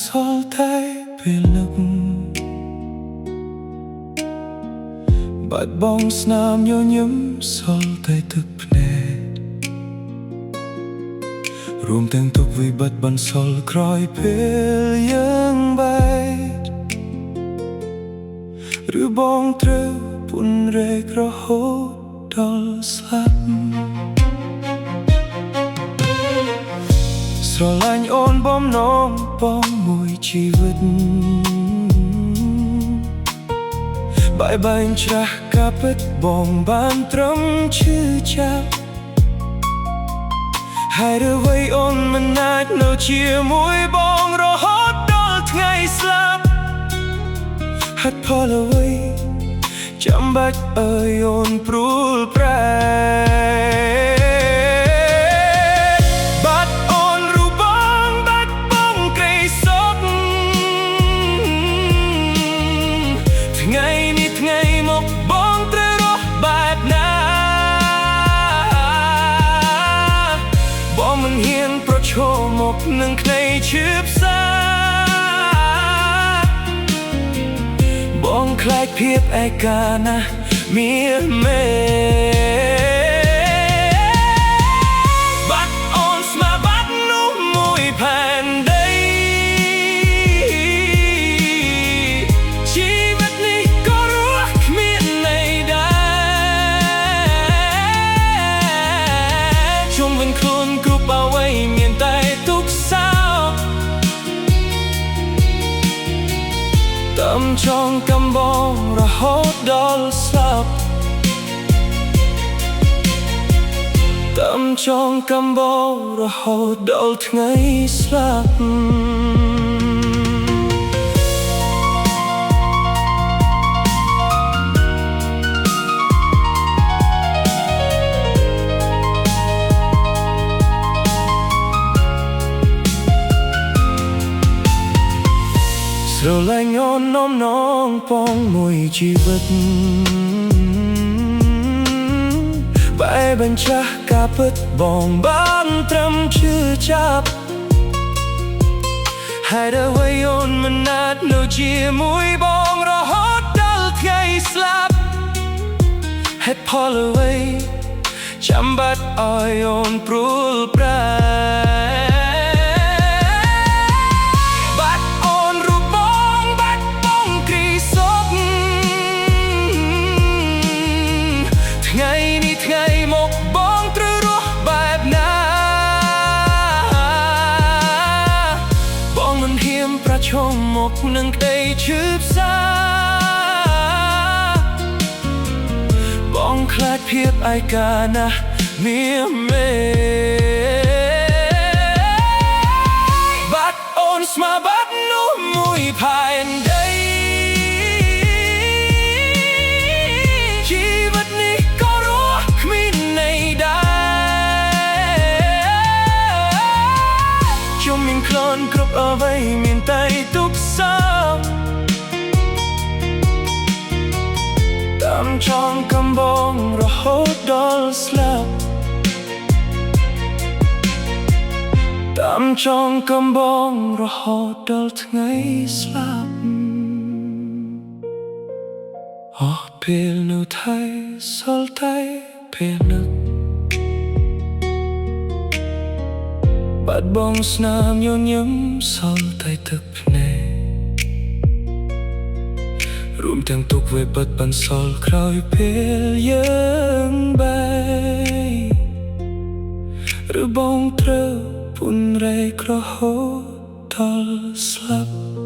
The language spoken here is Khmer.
សល់តែពេលនឹកបាត់បង់ស្នាមញញឹមសល់តែទឹកភ្នែករួមទាំងទុក្ខវិបត្តិបន្សល់ក្រោយពេលយើងបែកឬបងត្រូវពន់រែករហូតដល់ស្លាប់ស្រឡាញ់អូនបំណងបងមួយជីវិតបាយបែងច្រាស់ការពិតបងបានត្រឹមឈឺចាប់ហើយអ្វីអូនមិនអាចនៅជាមួយបងរហូតដល់ថ្ងៃស្លាប់ហេតុផលអ្វីចាំបាច់អើយអូនព្រួលប្រែមកនឹងក្តីឈឺផ្សាបងខ្លាចភាពឯកាណាស់មានមេបាត់អូនស្មើបាត់នោះមួយផែនដីជីវិតនេះក៏រស់គ្មានន័យដែរជុំវិញខ្លួនគ្រប់អ្វីមានតែតំចងកំបងរហូតដល់ស្លាប់តំចងកំបងរហូតដល់ថ្ងៃស្លាប់ស្រឡាញ់អូននំនងពងមួយជីវិតបែបបញ្ចាស់ការពិតបងបានត្រឹមឈឺចាប់ហើយអ្វីអូនមិនអាចនៅជាមួយបងរហូតដល់ថ្ងៃស្លាប់ហេតុផលអ្វីចាំបាច់ឲ្យអូនព្រួលប្រែឈុំមកនឹងក្តីឈឺផ្សាបងខ្លាចភាពឯកាណាស់មានមេបាត់អូនស្មើបាត់នោះមួយផែនដីជីវិតនេះក៏រស់គ្មានន័យដែរជុំមានខ្លួនគ្រប់អ្វីមានតែទុក្ខសោកតាមចងកំបងរហូតដល់ស្លាប់តាមចងកំបងរហូតដល់ថ្ងៃស្លាប់អស់ពេលនៅថៃសល់តែពេលនឹកបាត់បង់ស្នាមញញឹមសល់តែទឹកភ្នែករួមទាំងទុក្ខវិបត្តិបន្សល់ក្រោយពេលយើងបែកឬបងត្រូវពន់រែករហូតដល់ស្លាប់